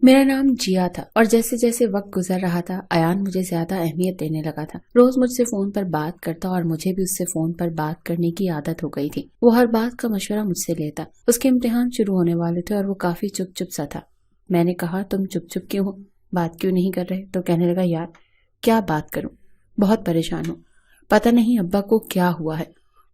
میرا نام جیا تھا اور جیسے جیسے وقت گزر رہا تھا ایان مجھے زیادہ اہمیت دینے لگا تھا۔ روز مجھ سے فون پر بات کرتا اور مجھے بھی اس سے فون پر بات کرنے کی عادت ہو گئی تھی۔ وہ ہر بات کا مشورہ مجھ سے لیتا۔ اس کے امتحان شروع ہونے والے تھے اور وہ کافی چپ چپ سا تھا۔ میں نے کہا تم چپ چپ کیوں ہو، بات کیوں نہیں کر رہے؟ تو کہنے لگا یار کیا بات کروں، بہت پریشان ہوں، پتہ نہیں ابا کو کیا ہوا ہے،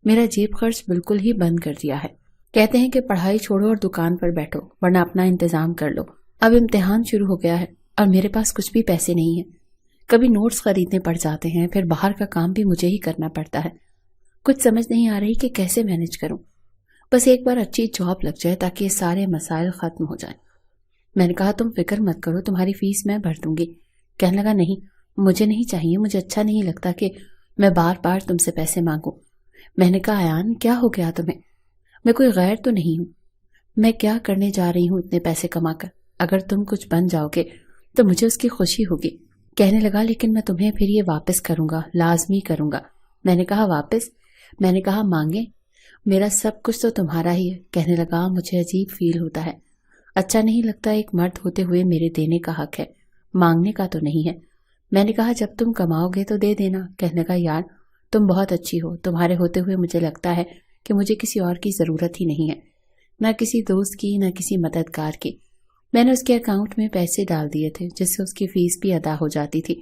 میرا جیب خرچ بالکل ہی بند کر دیا ہے، کہتے ہیں کہ پڑھائی چھوڑو اور دکان پر بیٹھو ورنہ اپنا انتظام کر لو۔ اب امتحان شروع ہو گیا ہے اور میرے پاس کچھ بھی پیسے نہیں ہیں، کبھی نوٹس خریدنے پڑ جاتے ہیں، پھر باہر کا کام بھی مجھے ہی کرنا پڑتا ہے، کچھ سمجھ نہیں آ رہی کہ کیسے مینج کروں، بس ایک بار اچھی جاب لگ جائے تاکہ یہ سارے مسائل ختم ہو جائیں۔ میں نے کہا تم فکر مت کرو، تمہاری فیس میں بھر دوں گی۔ کہنے لگا نہیں مجھے نہیں چاہیے، مجھے اچھا نہیں لگتا کہ میں بار بار تم سے پیسے مانگوں۔ میں نے کہا ایان کیا ہو گیا تمہیں، میں کوئی غیر تو نہیں ہوں، میں کیا کرنے جا رہی ہوں اتنے پیسے کما کر، اگر تم کچھ بن جاؤ گے تو مجھے اس کی خوشی ہوگی۔ کہنے لگا لیکن میں تمہیں پھر یہ واپس کروں گا، لازمی کروں گا۔ میں نے کہا واپس؟ میں نے کہا مانگیں، میرا سب کچھ تو تمہارا ہی ہے۔ کہنے لگا مجھے عجیب فیل ہوتا ہے، اچھا نہیں لگتا، ایک مرد ہوتے ہوئے میرے دینے کا حق ہے، مانگنے کا تو نہیں ہے۔ میں نے کہا جب تم کماؤ گے تو دے دینا۔ کہنے لگا یار تم بہت اچھی ہو، تمہارے ہوتے ہوئے مجھے لگتا ہے کہ مجھے کسی اور کی ضرورت ہی نہیں ہے، نہ کسی دوست کی نہ کسی مددگار کی۔ میں نے اس کے اکاؤنٹ میں پیسے ڈال دیے تھے جس سے اس کی فیس بھی ادا ہو جاتی تھی،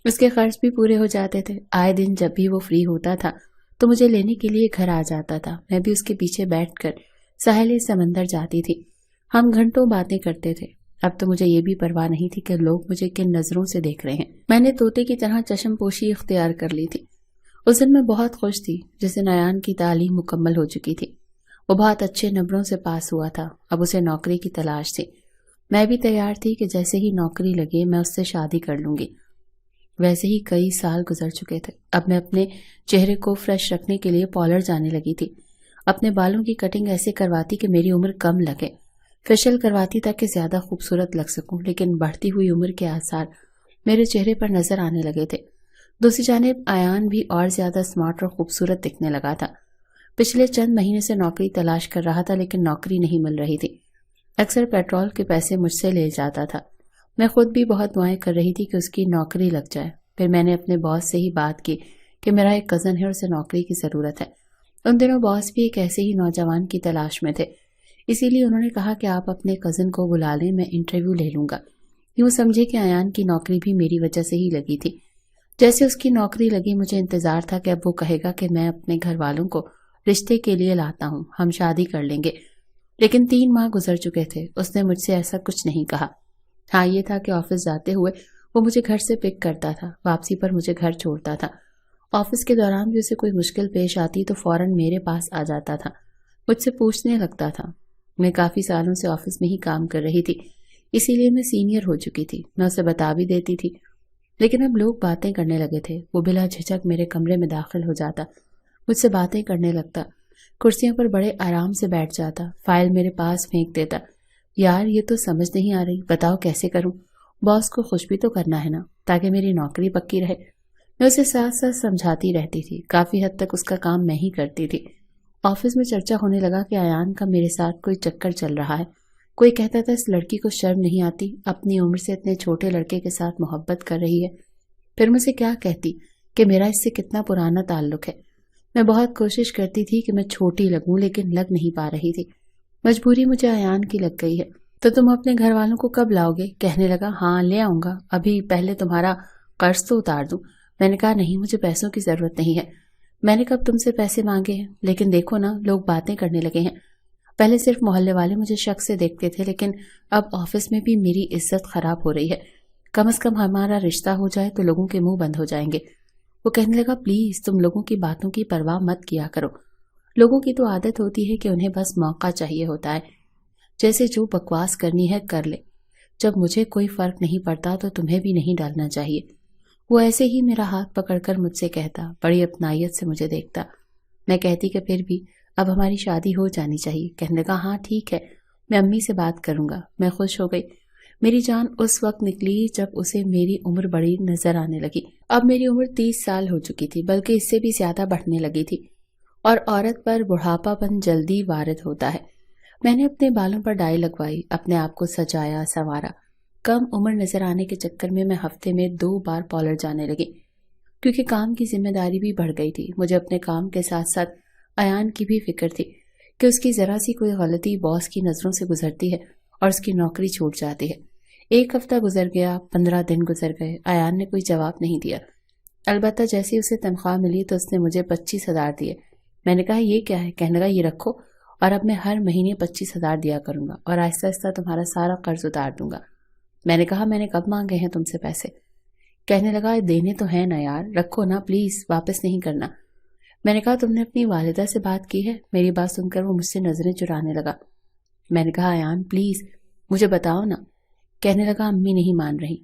اس کے خرچ بھی پورے ہو جاتے تھے۔ آئے دن جب بھی وہ فری ہوتا تھا تو مجھے لینے کے لیے گھر آ جاتا تھا، میں بھی اس کے پیچھے بیٹھ کر ساحل سمندر جاتی تھی، ہم گھنٹوں باتیں کرتے تھے۔ اب تو مجھے یہ بھی پرواہ نہیں تھی کہ لوگ مجھے کن نظروں سے دیکھ رہے ہیں، میں نے طوطے کی طرح چشم پوشی اختیار کر لی تھی۔ اس دن میں بہت خوش تھی جس دن ایان کی تعلیم مکمل ہو چکی تھی، وہ بہت اچھے نمبروں سے پاس ہوا تھا، اب اسے نوکری کی تلاش تھی۔ میں بھی تیار تھی کہ جیسے ہی نوکری لگے میں اس سے شادی کر لوں گی۔ ویسے ہی کئی سال گزر چکے تھے، اب میں اپنے چہرے کو فریش رکھنے کے لیے پارلر جانے لگی تھی، اپنے بالوں کی کٹنگ ایسے کرواتی کہ میری عمر کم لگے، فیشل کرواتی تاکہ زیادہ خوبصورت لگ سکوں، لیکن بڑھتی ہوئی عمر کے آثار میرے چہرے پر نظر آنے لگے تھے۔ دوسری جانب ایان بھی اور زیادہ سمارٹ اور خوبصورت دکھنے لگا تھا۔ پچھلے چند مہینے سے نوکری تلاش کر رہا تھا لیکن نوکری نہیں مل رہی تھی، اکثر پیٹرول کے پیسے مجھ سے لے جاتا تھا۔ میں خود بھی بہت دعائیں کر رہی تھی کہ اس کی نوکری لگ جائے۔ پھر میں نے اپنے باس سے ہی بات کی کہ میرا ایک کزن ہے اور اسے نوکری کی ضرورت ہے۔ ان دنوں باس بھی ایک ایسے ہی نوجوان کی تلاش میں تھے، اسی لیے انہوں نے کہا کہ آپ اپنے کزن کو بلا لیں، میں انٹرویو لے لوں گا۔ یوں سمجھے کہ ایان کی نوکری بھی میری وجہ سے ہی لگی تھی۔ جیسے اس کی نوکری لگی مجھے انتظار تھا کہ اب وہ کہے گا کہ میں اپنے گھر والوں کو رشتے کے لیے لاتا ہوں، ہم شادی کر لیں گے، لیکن 3 ماہ گزر چکے تھے، اس نے مجھ سے ایسا کچھ نہیں کہا۔ ہاں یہ تھا کہ آفس جاتے ہوئے وہ مجھے گھر سے پک کرتا تھا، واپسی پر مجھے گھر چھوڑتا تھا۔ آفس کے دوران بھی اسے کوئی مشکل پیش آتی تو فوراً میرے پاس آ جاتا تھا، مجھ سے پوچھنے لگتا تھا۔ میں کافی سالوں سے آفس میں ہی کام کر رہی تھی، اسی لیے میں سینئر ہو چکی تھی، میں اسے بتا بھی دیتی تھی، لیکن اب لوگ باتیں کرنے لگے تھے۔ وہ بلا جھجک میرے کمرے میں داخل ہو جاتا، مجھ سے باتیں کرنے لگتا، کرسیوں پر بڑے آرام سے بیٹھ جاتا، فائل میرے پاس پھینک دیتا۔ یار یہ تو سمجھ نہیں آ رہی، بتاؤ کیسے کروں؟ باس کو خوش بھی تو کرنا ہے نا، تاکہ میری نوکری پکی رہے۔ میں اسے ساتھ ساتھ سمجھاتی رہتی تھی، کافی حد تک اس کا کام میں ہی کرتی تھی۔ آفس میں چرچا ہونے لگا کہ ایان کا میرے ساتھ کوئی چکر چل رہا ہے، کوئی کہتا تھا اس لڑکی کو شرم نہیں آتی، اپنی عمر سے اتنے چھوٹے لڑکے کے ساتھ محبت کر رہی ہے۔ پھر مجھے کیا کہتی کہ میرا اس سے کتنا پرانا تعلق ہے۔ میں بہت کوشش کرتی تھی کہ میں چھوٹی لگوں لیکن لگ نہیں پا رہی تھی، مجبوری مجھے ایان کی لگ گئی ہے۔ تو تم اپنے گھر والوں کو کب لاؤ گے؟ کہنے لگا ہاں لے آؤں گا، ابھی پہلے تمہارا قرض تو اتار دوں۔ میں نے کہا نہیں مجھے پیسوں کی ضرورت نہیں ہے، میں نے کب تم سے پیسے مانگے ہیں؟ لیکن دیکھو نا لوگ باتیں کرنے لگے ہیں، پہلے صرف محلے والے مجھے شک سے دیکھتے تھے لیکن اب آفس میں بھی میری عزت خراب ہو رہی ہے، کم از کم ہمارا رشتہ ہو جائے تو لوگوں کے منہ بند ہو جائیں گے۔ وہ کہنے لگا پلیز تم لوگوں کی باتوں کی پرواہ مت کیا کرو، لوگوں کی تو عادت ہوتی ہے کہ انہیں بس موقع چاہیے ہوتا ہے، جیسے جو بکواس کرنی ہے کر لے، جب مجھے کوئی فرق نہیں پڑتا تو تمہیں بھی نہیں ڈالنا چاہیے۔ وہ ایسے ہی میرا ہاتھ پکڑ کر مجھ سے کہتا، بڑی اپنائیت سے مجھے دیکھتا۔ میں کہتی کہ پھر بھی اب ہماری شادی ہو جانی چاہیے۔ کہنے لگا ہاں ٹھیک ہے، میں امی سے بات کروں گا۔ میں خوش ہو گئی، میری جان اس وقت نکلی جب اسے میری عمر بڑی نظر آنے لگی۔ اب میری عمر 30 سال ہو چکی تھی، بلکہ اس سے بھی زیادہ بڑھنے لگی تھی، اور عورت پر بڑھاپا پن جلدی وارد ہوتا ہے۔ میں نے اپنے بالوں پر ڈائی لگوائی، اپنے آپ کو سجایا سنوارا، کم عمر نظر آنے کے چکر میں میں ہفتے میں 2 بار پارلر جانے لگی، کیونکہ کام کی ذمہ داری بھی بڑھ گئی تھی۔ مجھے اپنے کام کے ساتھ ساتھ ایان کی بھی فکر تھی کہ اس کی ذرا سی کوئی غلطی باس کی نظروں سے گزرتی ہے اور اس کی نوکری چھوٹ جاتی ہے۔ 1 ہفتہ گزر گیا، 15 دن گزر گئے، ایان نے کوئی جواب نہیں دیا۔ البتہ جیسے اسے تنخواہ ملی تو اس نے مجھے 25,000 دیے۔ میں نے کہا یہ کیا ہے؟ کہنے لگا یہ رکھو، اور اب میں ہر مہینے 25,000 دیا کروں گا اور آہستہ آہستہ تمہارا سارا قرض اتار دوں گا۔ میں نے کہا میں نے کب مانگے ہیں تم سے پیسے؟ کہنے لگا دینے تو ہیں نا یار، رکھو نا پلیز، واپس نہیں کرنا۔ میں نے کہا تم نے اپنی والدہ سے بات کی ہے؟ میری بات سن کر وہ مجھ سے نظریں چرانے لگا۔ میں نے کہا ایان پلیز مجھے بتاؤ نا۔ کہنے لگا امی نہیں مان رہی۔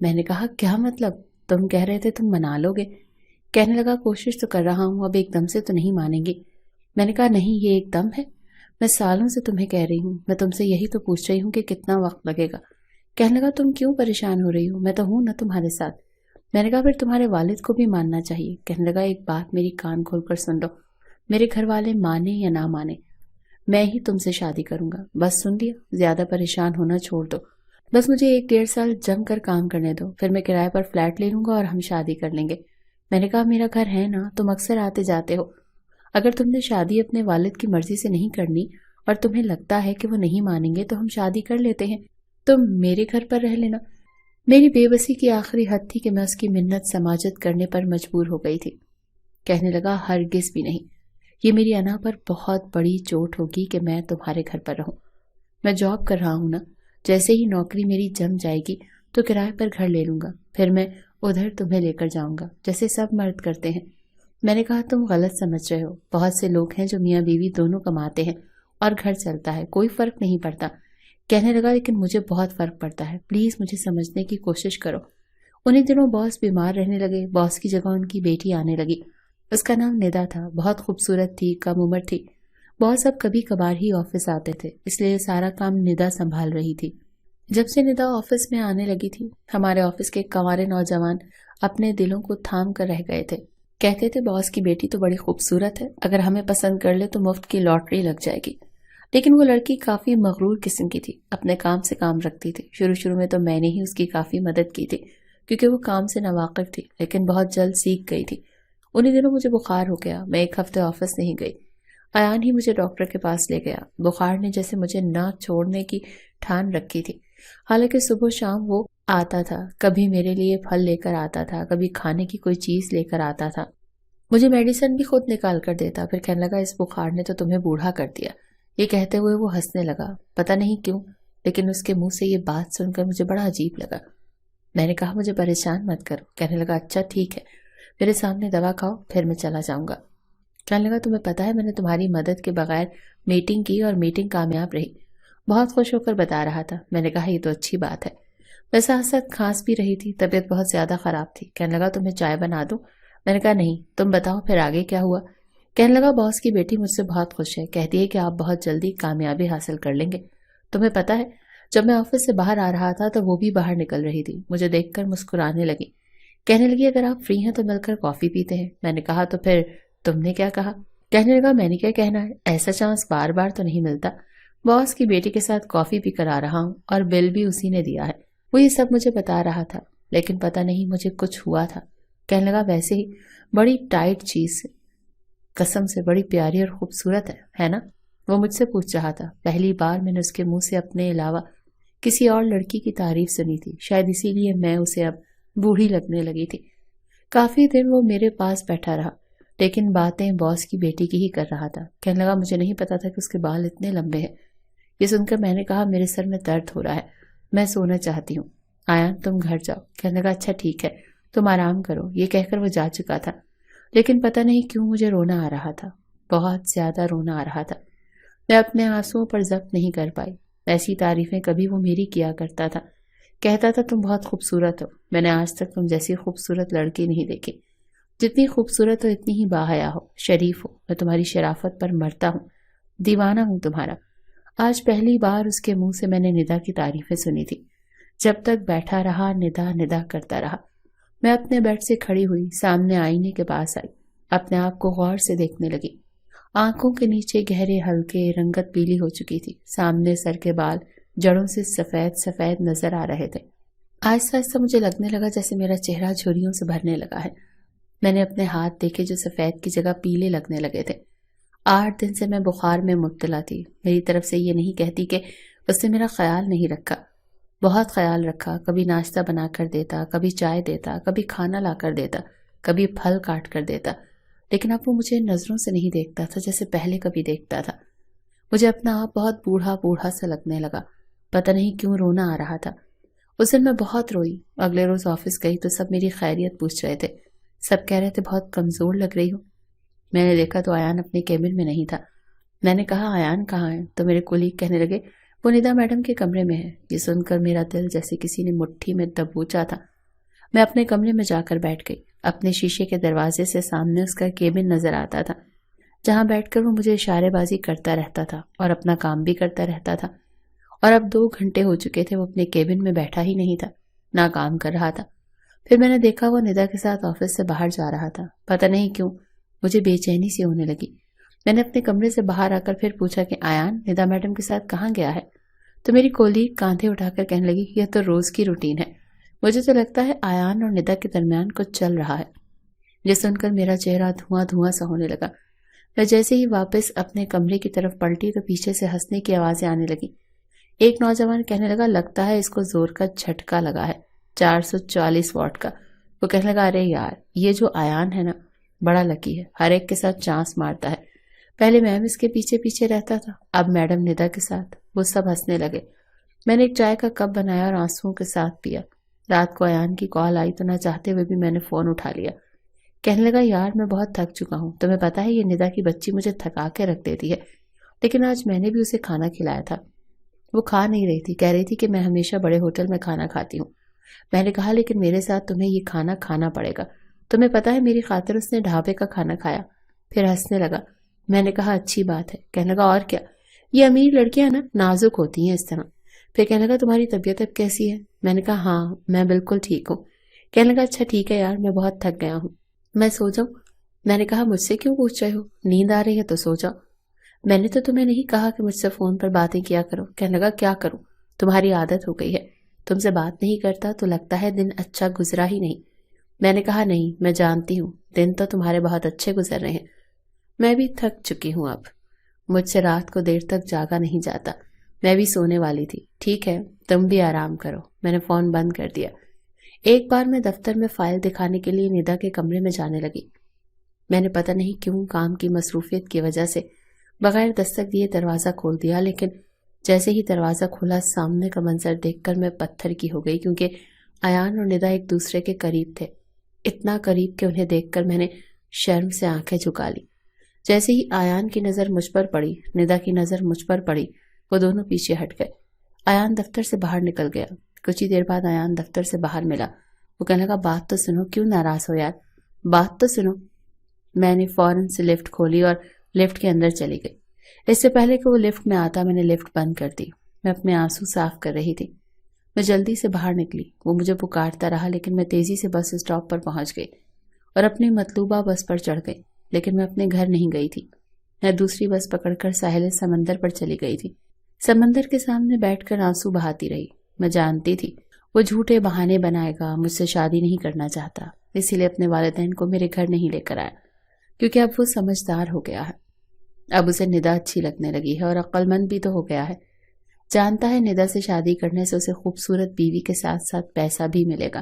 میں نے کہا کیا مطلب؟ تم کہہ رہے تھے تم منا لو گے۔ کہنے لگا کوشش تو کر رہا ہوں، اب ایک دم سے تو نہیں مانیں گی۔ میں نے کہا نہیں، یہ ایک دم ہے، میں سالوں سے تمہیں کہہ رہی ہوں، میں تم سے یہی تو پوچھ رہی ہوں کہ کتنا وقت لگے گا۔ کہنے لگا تم کیوں پریشان ہو رہی ہو، میں تو ہوں نا تمہارے ساتھ۔ میں نے کہا پھر تمہارے والد کو بھی ماننا چاہیے۔ کہنے لگا ایک بات میری کان کھول کر سن لو، میرے گھر والے مانے یا نہ مانے میں ہی تم سے شادی کروں گا، بس سن لیا، زیادہ پریشان ہونا چھوڑ دو، بس مجھے 1-1.5 سال جم کر کام کرنے دو، پھر میں کرائے پر فلیٹ لے لوں گا اور ہم شادی کر لیں گے۔ میں نے کہا میرا گھر ہے نا، تم اکثر آتے جاتے ہو، اگر تم نے شادی اپنے والد کی مرضی سے نہیں کرنی اور تمہیں لگتا ہے کہ وہ نہیں مانیں گے تو ہم شادی کر لیتے ہیں، تم میرے گھر پر رہ لینا۔ میری بے بسی کی آخری حد تھی کہ میں اس کی منت سماجت کرنے پر مجبور ہو گئی تھی۔ کہنے لگا ہرگز بھی نہیں، یہ میری انا پر بہت بڑی چوٹ ہوگی کہ میں تمہارے گھر پر رہوں۔ میں جاب کر رہا ہوں نا، جیسے ہی نوکری میری جم جائے گی تو کرائے پر گھر لے لوں گا، پھر میں ادھر تمہیں لے کر جاؤں گا جیسے سب مرد کرتے ہیں۔ میں نے کہا تم غلط سمجھ رہے ہو، بہت سے لوگ ہیں جو میاں بیوی دونوں کماتے ہیں اور گھر چلتا ہے، کوئی فرق نہیں پڑتا۔ کہنے لگا لیکن مجھے بہت فرق پڑتا ہے، پلیز مجھے سمجھنے کی کوشش کرو۔ انہیں دنوں باس بیمار رہنے لگے، باس کی جگہ ان کی بیٹی آنے لگی۔ اس کا نام ندا تھا، بہت خوبصورت تھی، کم عمر تھی۔ باس اب کبھی کبھار ہی آفس آتے تھے، اس لیے سارا کام ندا سنبھال رہی تھی۔ جب سے ندا آفس میں آنے لگی تھی، ہمارے آفس کے کنوارے نوجوان اپنے دلوں کو تھام کر رہ گئے تھے۔ کہتے تھے باس کی بیٹی تو بڑی خوبصورت ہے، اگر ہمیں پسند کر لے تو مفت کی لاٹری لگ جائے گی۔ لیکن وہ لڑکی کافی مغرور قسم کی تھی، اپنے کام سے کام رکھتی تھی۔ شروع میں تو میں نے ہی اس کی کافی مدد کی تھی کیونکہ وہ کام سے ناواقف تھی، لیکن بہت جلد سیکھ گئی تھی۔ انہی دنوں مجھے بخار ہو گیا، میں 1 ہفتے آفس نہیں گئی۔ ایان ہی مجھے ڈاکٹر کے پاس لے گیا۔ بخار نے جیسے مجھے نہ چھوڑنے کی ٹھان رکھی تھی، حالانکہ صبح شام وہ آتا تھا، کبھی میرے لیے پھل لے کر آتا تھا، کبھی کھانے کی کوئی چیز لے کر آتا تھا، مجھے میڈیسن بھی خود نکال کر دیتا۔ پھر کہنے لگا اس بخار نے تو تمہیں بوڑھا کر دیا۔ یہ کہتے ہوئے وہ ہنسنے لگا، پتہ نہیں کیوں، لیکن اس کے منہ سے یہ بات سن کر مجھے بڑا عجیب لگا۔ میں نے کہا مجھے پریشان مت کرو۔ کہنے لگا اچھا ٹھیک ہے، میرے سامنے دوا کھاؤ، پھر میں چلا جاؤں گا۔ کہنے لگا تمہیں پتہ ہے میں نے تمہاری مدد کے بغیر میٹنگ کی اور میٹنگ کامیاب رہی۔ بہت خوش ہو کر بتا رہا تھا۔ میں نے کہا یہ تو اچھی بات ہے۔ میں ساتھ ساتھ کھانس بھی رہی تھی، طبیعت بہت زیادہ خراب تھی۔ کہنے لگا تمہیں چائے بنا دوں؟ میں نے کہا نہیں، تم بتاؤ پھر آگے کیا ہوا؟ کہنے لگا باس کی بیٹی مجھ سے بہت خوش ہے، کہتی ہے کہ آپ بہت جلدی کامیابی حاصل کر لیں گے۔ تمہیں پتہ ہے جب میں آفس سے باہر آ رہا تھا تو وہ بھی باہر نکل رہی تھی، مجھے دیکھ کر مسکرانے لگی۔ کہنے لگی اگر آپ فری ہیں تو مل کر کافی پیتے ہیں۔ میں نے کہا تو پھر تم نے کیا کہا؟ کہنے لگا میں نے کیا کہنا ہے، ایسا چانس بار بار تو نہیں ملتا، باس کی بیٹی کے ساتھ کافی پی کر آ رہا ہوں اور بل بھی اسی نے دیا ہے۔ وہ یہ سب مجھے بتا رہا تھا، لیکن پتہ نہیں مجھے کچھ ہوا تھا۔ کہنے لگا ویسے ہی بڑی ٹائٹ چیز، قسم سے بڑی پیاری اور خوبصورت ہے نا؟ وہ مجھ سے پوچھ رہا تھا۔ پہلی بار میں نے اس کے منہ سے اپنے علاوہ کسی اور لڑکی کی تعریف سنی تھی، شاید اسی لیے میں اسے اب بوڑھی لگنے لگی تھی۔ کافی دن وہ میرے پاس بیٹھا رہا، لیکن باتیں باس کی بیٹی کی ہی کر رہا تھا۔ کہنے لگا مجھے نہیں پتا تھا کہ اس کے بال اتنے لمبے ہیں۔ یہ سن کر میں نے کہا میرے سر میں درد ہو رہا ہے، میں سونا چاہتی ہوں، ایان تم گھر جاؤ۔ کہنے لگا اچھا ٹھیک ہے، تم آرام کرو۔ یہ کہہ کر وہ جا چکا تھا، لیکن پتہ نہیں کیوں مجھے رونا آ رہا تھا، بہت زیادہ رونا آ رہا تھا۔ میں اپنے آنسوؤں پر ضبط نہیں کر پائی۔ ایسی تعریفیں کبھی وہ میری کیا کرتا تھا، کہتا تھا تم بہت خوبصورت ہو، میں نے آج تک تم جیسی خوبصورت لڑکی نہیں دیکھی، جتنی خوبصورت ہو اتنی ہی باحیا ہو، شریف ہو، میں تمہاری شرافت پر مرتا ہوں، دیوانہ ہوں تمہارا۔ آج پہلی بار اس کے منہ سے میں نے ندا کی تعریفیں سنی تھی۔ جب تک بیٹھا رہا ندا ندا کرتا رہا۔ میں اپنے بیڈ سے کھڑی ہوئی، سامنے آئینے کے پاس آئی، اپنے آپ کو غور سے دیکھنے لگی۔ آنکھوں کے نیچے گہرے ہلکے رنگت پیلی ہو چکی تھی، سامنے سر کے بال جڑوں سے سفید سفید نظر آ رہے تھے۔ آہستہ آہستہ مجھے لگنے لگا جیسے میرا چہرہ جھریوں سے بھرنے لگا ہے۔ میں نے اپنے ہاتھ دیکھے جو سفید کی جگہ پیلے لگنے لگے تھے۔ 8 دن سے میں بخار میں مبتلا تھی۔ میری طرف سے یہ نہیں کہتی کہ اس نے میرا خیال نہیں رکھا، بہت خیال رکھا۔ کبھی ناشتہ بنا کر دیتا، کبھی چائے دیتا، کبھی کھانا لا کر دیتا، کبھی پھل کاٹ کر دیتا، لیکن اب وہ مجھے نظروں سے نہیں دیکھتا تھا جیسے پہلے کبھی دیکھتا تھا۔ مجھے اپنا آپ بہت بوڑھا بوڑھا سا لگنے لگا۔ پتہ نہیں کیوں رونا آ رہا تھا۔ اس دن میں بہت روئی۔ اگلے روز آفس گئی تو سب میری خیریت پوچھ رہے تھے۔ سب کہہ رہے تھے بہت کمزور لگ رہی ہو۔ میں نے دیکھا تو ایان اپنے کیبن میں نہیں تھا۔ میں نے کہا ایان کہاں ہے؟ تو میرے کولیگ کہنے لگے وہ ندا میڈم کے کمرے میں ہے۔ یہ سن کر میرا دل جیسے کسی نے مٹھی میں دبوچا تھا۔ میں اپنے کمرے میں جا کر بیٹھ گئی۔ اپنے شیشے کے دروازے سے سامنے اس کا کیبن نظر آتا تھا، جہاں بیٹھ کر وہ مجھے اشارے بازی کرتا رہتا تھا اور اپنا کام بھی کرتا رہتا تھا۔ اور اب 2 گھنٹے ہو چکے تھے وہ اپنے کیبن میں بیٹھا ہی نہیں تھا، نہ کام کر رہا تھا۔ پھر میں نے دیکھا وہ ندا کے ساتھ آفس سے باہر جا رہا تھا۔ پتہ نہیں کیوں مجھے بے چینی سی ہونے لگی۔ میں نے اپنے کمرے سے باہر آ کر پھر پوچھا کہ ایان ندا میڈم کے ساتھ کہاں گیا ہے؟ تو میری کولیگ کاندھے اٹھا کر کہنے لگی یہ تو روز کی روٹین ہے، مجھے تو لگتا ہے ایان اور ندا کے درمیان کچھ چل رہا ہے۔ یہ سن کر میرا چہرہ دھواں دھواں سا ہونے لگا۔ میں جیسے ہی واپس اپنے کمرے کی طرف پلٹی تو پیچھے سے ہنسنے کی آوازیں آنے لگی۔ ایک نوجوان کہنے لگا لگتا ہے اس کو زور کا جھٹکا لگا ہے، 440 واٹ کا۔ وہ کہنے لگا ارے یار یہ جو ایان ہے نا بڑا لکی ہے، ہر ایک کے ساتھ چانس مارتا ہے۔ پہلے میم اس کے پیچھے پیچھے رہتا تھا، اب میڈم ندا کے ساتھ۔ وہ سب ہنسنے لگے۔ میں نے ایک چائے کا کپ بنایا اور آنسوؤں کے ساتھ پیا۔ رات کو ایان کی کال آئی تو نہ چاہتے ہوئے بھی میں نے فون اٹھا لیا۔ کہنے لگا یار میں بہت تھک چکا ہوں، تمہیں پتا ہے یہ ندا کی بچی مجھے تھکا کے رکھ دیتی ہے، لیکن آج میں نے بھی اسے کھانا کھلایا تھا۔ وہ کھا نہیں رہی تھی، کہہ رہی تھی کہ میں ہمیشہ بڑے ہوٹل میں کھانا کھاتی ہوں۔ میں نے کہا لیکن میرے ساتھ تمہیں یہ کھانا کھانا پڑے گا، تمہیں پتا ہے میری خاطر اس نے ڈھابے کا کھانا کھایا۔ پھر ہنسنے لگا۔ میں نے کہا اچھی بات ہے۔ کہنے لگا اور کیا، یہ امیر لڑکیاں نا نازک ہوتی ہیں اس طرح۔ پھر کہنے لگا تمہاری طبیعت اب کیسی ہے؟ میں نے کہا ہاں میں بالکل ٹھیک ہوں۔ کہنے لگا اچھا ٹھیک ہے یار میں بہت تھک گیا ہوں، میں سو جاؤں؟ میں نے کہا مجھ سے کیوں پوچھ رہے ہو، نیند آ رہی ہے تو سو جاؤ۔ میں نے تو تمہیں نہیں کہا کہ مجھ سے فون پر باتیں کیا کرو۔ کہنے لگا کیا کروں، تمہاری عادت ہو گئی ہے، تم سے بات نہیں کرتا تو لگتا ہے دن اچھا گزرا ہی نہیں۔ میں نے کہا نہیں میں جانتی ہوں دن تو تمہارے بہت اچھے گزر رہے ہیں، میں بھی تھک چکی ہوں اب، مجھ سے رات کو دیر تک جاگا نہیں جاتا، میں بھی سونے والی تھی۔ ٹھیک ہے تم بھی آرام کرو۔ میں نے فون بند کر دیا۔ ایک بار میں دفتر میں فائل دکھانے کے لیے ندا کے کمرے میں جانے لگی۔ میں نے پتہ نہیں کیوں کام کی مصروفیت کی وجہ سے بغیر دستک دیے دروازہ کھول دیا، لیکن جیسے ہی دروازہ کھولا سامنے کا منظر دیکھ کر میں پتھر کی ہو گئی، کیونکہ ایان اور ندا ایک دوسرے کے قریب تھے، اتنا قریب کہ انہیں دیکھ کر میں نے شرم سے آنکھیں جھکا لی۔ جیسے ہی ایان کی نظر مجھ پر پڑی، ندا کی نظر مجھ پر پڑی، وہ دونوں پیچھے ہٹ گئے۔ ایان دفتر سے باہر نکل گیا۔ کچھ ہی دیر بعد ایان دفتر سے باہر ملا۔ وہ کہنے لگا بات تو سنو، کیوں ناراض ہو یار، بات تو سنو۔ میں نے فوراً سے لفٹ کھولی اور لفٹ کے اندر چلی گئی۔ اس سے پہلے کہ وہ لفٹ میں آتا میں نے لفٹ بند کر دی۔ میں اپنے آنسو صاف کر رہی تھی۔ میں جلدی سے باہر نکلی۔ وہ مجھے پکارتا رہا لیکن میں تیزی سے بس اسٹاپ پر پہنچ گئی اور اپنی مطلوبہ بس پر چڑھ گئی، لیکن میں اپنے گھر نہیں گئی تھی۔ میں دوسری بس پکڑ کر ساحل سمندر پر چلی گئی تھی۔ سمندر کے سامنے بیٹھ کر آنسو بہاتی رہی۔ میں جانتی تھی وہ جھوٹے بہانے بنائے گا، مجھ سے شادی نہیں کرنا چاہتا، اسی لیے اپنے والدین کو میرے گھر نہیں لے کر آیا، کیونکہ اب وہ سمجھدار ہو گیا ہے، اب اسے ندا اچھی لگنے لگی ہے اور عقل مند بھی تو ہو گیا ہے۔ جانتا ہے ندا سے شادی کرنے سے اسے خوبصورت بیوی کے ساتھ ساتھ پیسہ بھی ملے گا،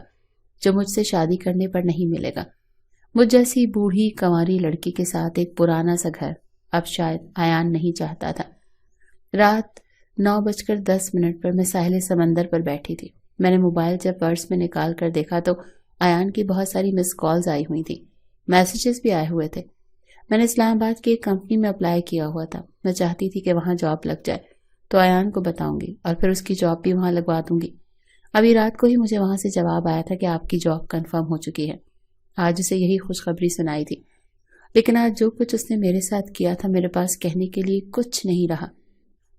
جو مجھ سے شادی کرنے پر نہیں ملے گا۔ مجھ جیسی بوڑھی کنواری لڑکی کے ساتھ ایک پرانا سا گھر اب شاید ایان نہیں چاہتا تھا۔ رات 9:10 پر میں ساحل سمندر پر بیٹھی تھی۔ میں نے موبائل جب پرس میں نکال کر دیکھا تو ایان کی بہت ساری مس کالز آئی ہوئی تھی، میسیجز بھی آئے ہوئے تھے۔ میں نے اسلام آباد کی ایک کمپنی میں اپلائی کیا ہوا تھا۔ میں چاہتی تھی کہ وہاں جاب لگ جائے تو ایان کو بتاؤں گی اور پھر اس کی جاب بھی وہاں لگوا دوں گی۔ ابھی رات کو ہی مجھے وہاں سے جواب آیا تھا کہ آپ کی جاب کنفرم ہو چکی ہے۔ آج اسے یہی خوشخبری سنائی تھی، لیکن آج جو کچھ اس نے میرے ساتھ کیا تھا میرے پاس کہنے کے لیے کچھ نہیں رہا۔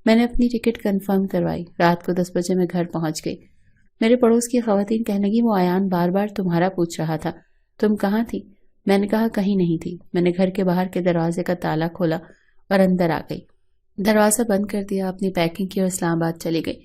میں نے اپنی ٹکٹ کنفرم کروائی۔ رات کو 10 بجے میں گھر پہنچ گئی۔ میرے پڑوس کی خواتین کہنے لگی وہ ایان بار بار تمہارا پوچھ رہا تھا، تم کہاں تھی؟ میں نے کہا کہیں نہیں تھی۔ میں نے گھر کے باہر کے دروازے کا تالا کھولا اور اندر آ گئی، دروازہ بند کر دیا، اپنی پیکنگ کی اور اسلام آباد چلی گئی۔